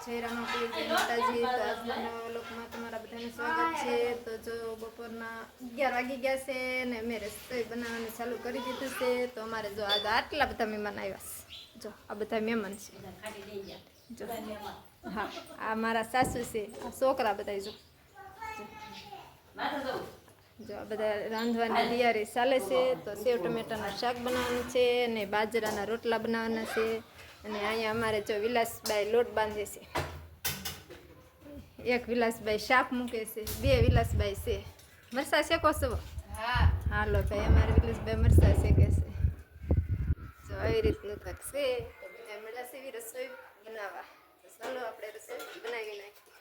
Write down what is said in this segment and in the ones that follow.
જય રામાપીર, જય માતાજી. તો આજના નવા લોકમાં તમારા બધાનું સ્વાગત છે. તો જો બપોરના 11 વાગી ગયા છે ને મેં રસોઈ બનાવવાનું ચાલુ કરી દીધું છે. તો અમારે જો આજે આટલા બધા મહેમાન આવ્યા છે. જો આ બધા મહેમાન છે. જો હા, આ મારા સાસુ છે, આ છોકરા બધા જો જો આ બધા રાંધવાની તૈયારી ચાલે છે. તો સેવ ટમેટાનું શાક બનાવવાનું છે અને બાજરાના રોટલા બનાવવાના છે. અને અહીંયા અમારે જો વિલાસભાઈ લોટ બાંધે છે. એક વિલાસભાઈ શાક મૂકે છે, બે વિલાસભાઈ છે. મરસા શેકો છો? હા. હાલો ભાઈ, અમારે વિલાસભાઈ મરસા શેકે છે. જો આવી રીતનું કાંક છે. તો બધા મળ્યા છે રસોઈ બનાવવા. તો ચાલો આપણે રસોઈ બનાવી નાખીએ.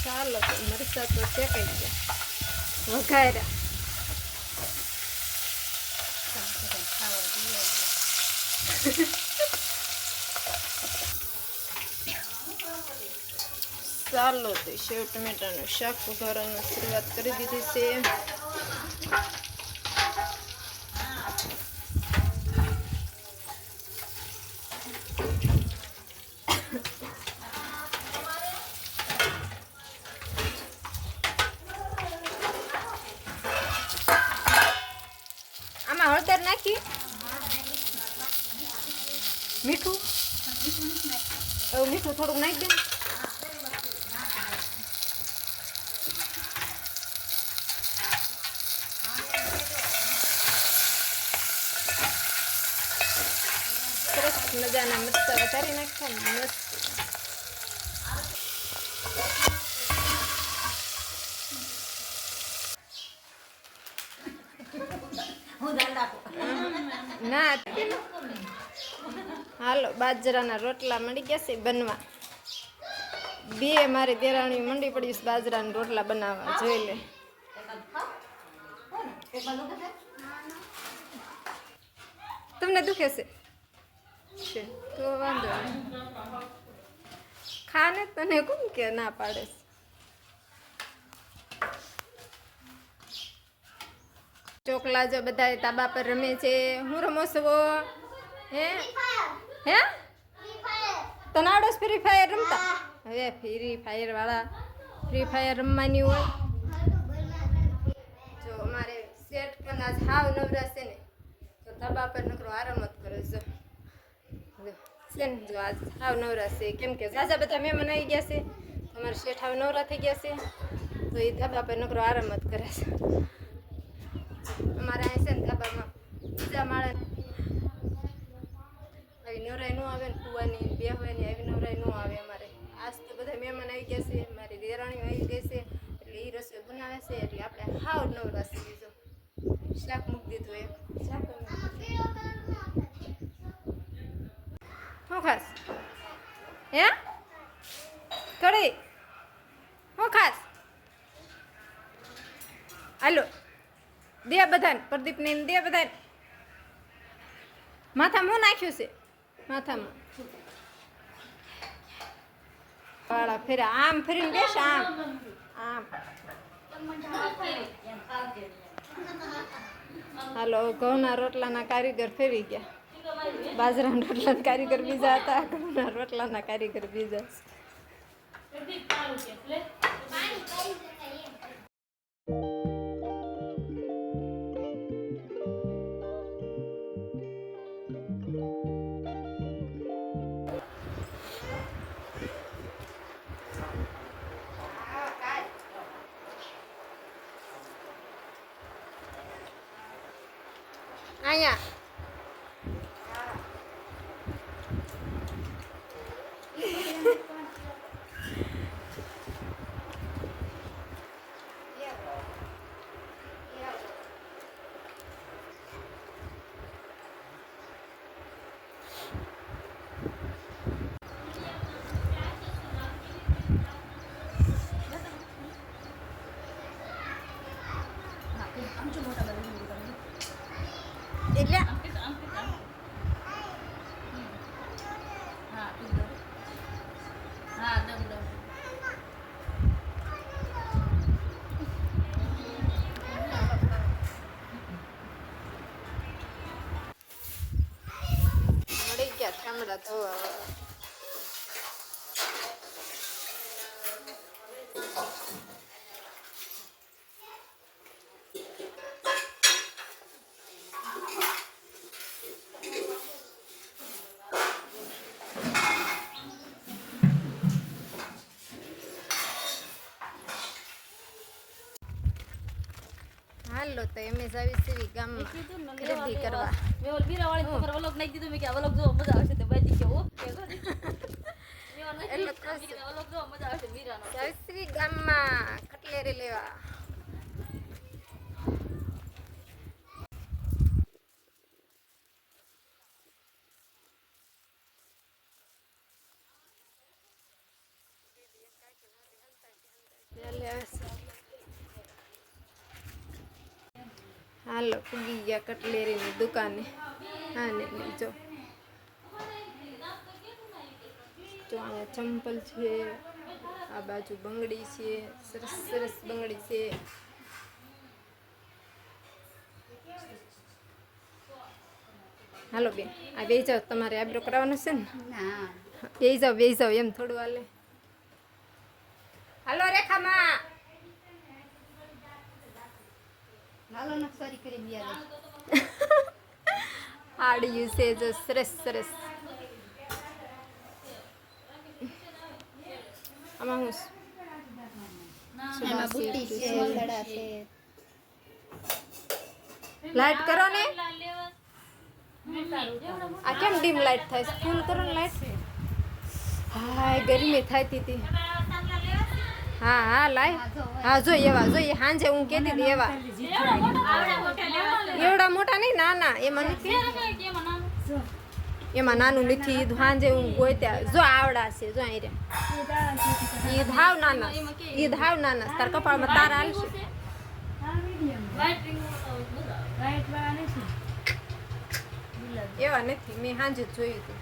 ચાલો તો મરચાં તો શેકાઈ ગયા, વઘાર્યા. ચાલો તો સેવ ટમેટાનું શાક વઘારવાની શરૂઆત કરી દીધી છે. આમાં હળદર નાખી, મીઠું એવું મીઠું થોડુંક નાખી દે. સરસ મજાના મરચાં વધારી નાખ્યા. મસ્ત ના. હાલો, બાજરાના રોટલા મળી ગયા છે બનવા. બે મારી દેરાણી મંડી પડી છે બાજરાના રોટલા બનાવવા. જોઈ લે. તમને દુખે છે તો વાંધો નહીં, ખાને તને કોણ કે ના પાડે છે. ચોકલા જો બધા તાબા પર રમે છે. હું રમો છો? હે હે તને આવડે ફ્રી ફાયર રમતા? હવે ફ્રી ફાયર વાળા ફ્રી ફાયર રમવાની હોય. જો અમારે સેટ પણ આજ હાવ નવરા છે ને, તો ધાબા પર નકરો આરામ જ કરે. જો છે ને, જો આજ હાવ નવરા છે. કેમ કે ઝાઝા બધા મહેમાન આવી ગયા છે. અમારે શેઠ હાવ નવરા થઈ ગયા છે, તો એ ધાબા પર નકરો આરામ જ કરે છે. અમારે અહીં છે ને ધાબામાં બીજા માળે આવી નવરાઈ ન આવે ને, કુવાની બેહવાની આવી નવરાઈ ન આવે અમારે. આજ તો બધા મહેમાન આવી ગયા છે, મારી દેરાણીઓ આવી ગઈ છે, એટલે એ રસોઈ બનાવે છે. એટલે આપણે હાવ નવરા છે. બીજો શાક મૂકી દીધું એક શાક. શું ખાસ? હે કઢી શું ખાસ? હાલો દે બધાને, પ્રદીપને દે બધાને. માથામાં શું નાખ્યું છે? માથામાં વાળા ફેરા આમ ફરીને બેસ. આમ હાલો, ઘઉંના રોટલાના કારીગર ફેરી ગયા. બાજરાના રોટલાના કારીગર બીજા હતા, ઘઉંના રોટલાના કારીગર બીજા. અહીંયા એટલે કપડાં ધોવા. હાલો તો એમ આવી સીવી ગામમાં ખરીદી કરવા. મેં ઓલ બીરાવાળી તો ફરવા લોક નાખી દીધું. મેં કે આ વ્લોગ જો મજા આવશે તો બાજી કે ઓકે એટલે વ્લોગ જો મજા આવશે બીરાનો. આવી સીવી ગામમાં કટલેરી લેવા. હાલો પૂગી ગયા કટલેરીની દુકાને. હા ને જો અહીંયા ચંપલ છે, આ બાજુ બંગડી છે, સરસ સરસ બંગડી છે. હાલો બેન આ બે જાવ, તમારે આઈબ્રો કરાવવાનું છે ને? બે જાવ એમ થોડું હાલે. હાલો રેખામાં હાડિયું છે જો સરસ સરસ. આમાં હું લાઈટ કરો ને. આ કેમ ડીમ લાઈટ થાય? ફૂલ કરો ને લાઈટ. હા ગરમી થતી હતી. હા હા લાઈ. હા જોઈએ એવા જોઈએ. સાંજે હું કહેતી હતી એવા. એવડા મોટા નહીં, નાના. એમાં નથી, એમાં નાનું નથી. સાંજે હું ગોત્યા જો આવડા છે. જો અહીં ઈદ હાવ નાના, ઈદ હાવ નાના. તાર કપાળમાં તારા હાલશે. એવા નથી, મેં સાંજે જ જોયું હતું.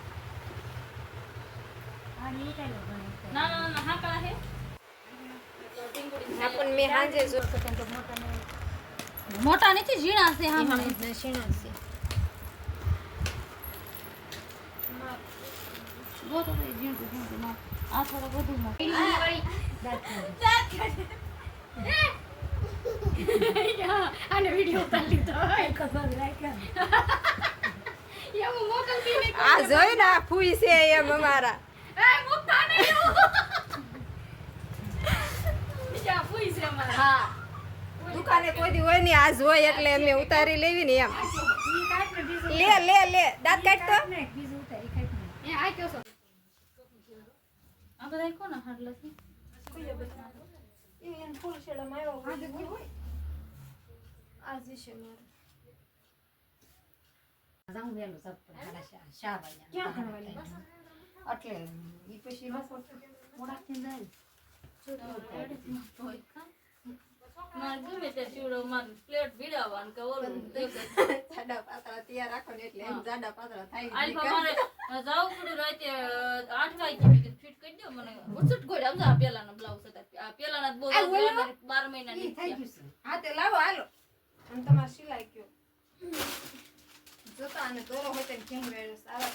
પણ મેં સાંજે મોટા નથી, ઝીણા છે. હા ઝીણા છે. જો તો ઝીણું આ થોડું બધું આને વિડીયો ઉતારી લીધો. આ જોઈ ને ફૂઈ છે એમ અમારા. હા દુકાને કોઈ દી હોય ને, આજ હોય એટલે અમે ઉતારી લેવી ને એમ. લે લે લે દાંત કાઢ તો. આ બધા કોના હાડલા છે? ફૂલ શેડા આવ્યો આજે છે મારું. એટલે ઈ પછી મોડા થઈ જાય. માર ગમે તે સીવડો માર પ્લેટ ભીડાવવાનું કે ઓલું જાડા પાતળા તૈયાર રાખો ને એટલે એમ જાડા પાતળા થાય. આલ્ફા મારે જાવ પડ્યું રાતે 8 વાગે ફિટ કરી દો મને. ઉછટ ગોળ આમ જા પેલાનો બ્લાઉઝ હતા. આ પેલાના બહુ 12 મહિના ની થઈ ગયું છે. હા તે લાવો હાલો. અને તમાર સિલાઈ કયો જોતા અને દોરો હોય તો કેમ વેળસ આવા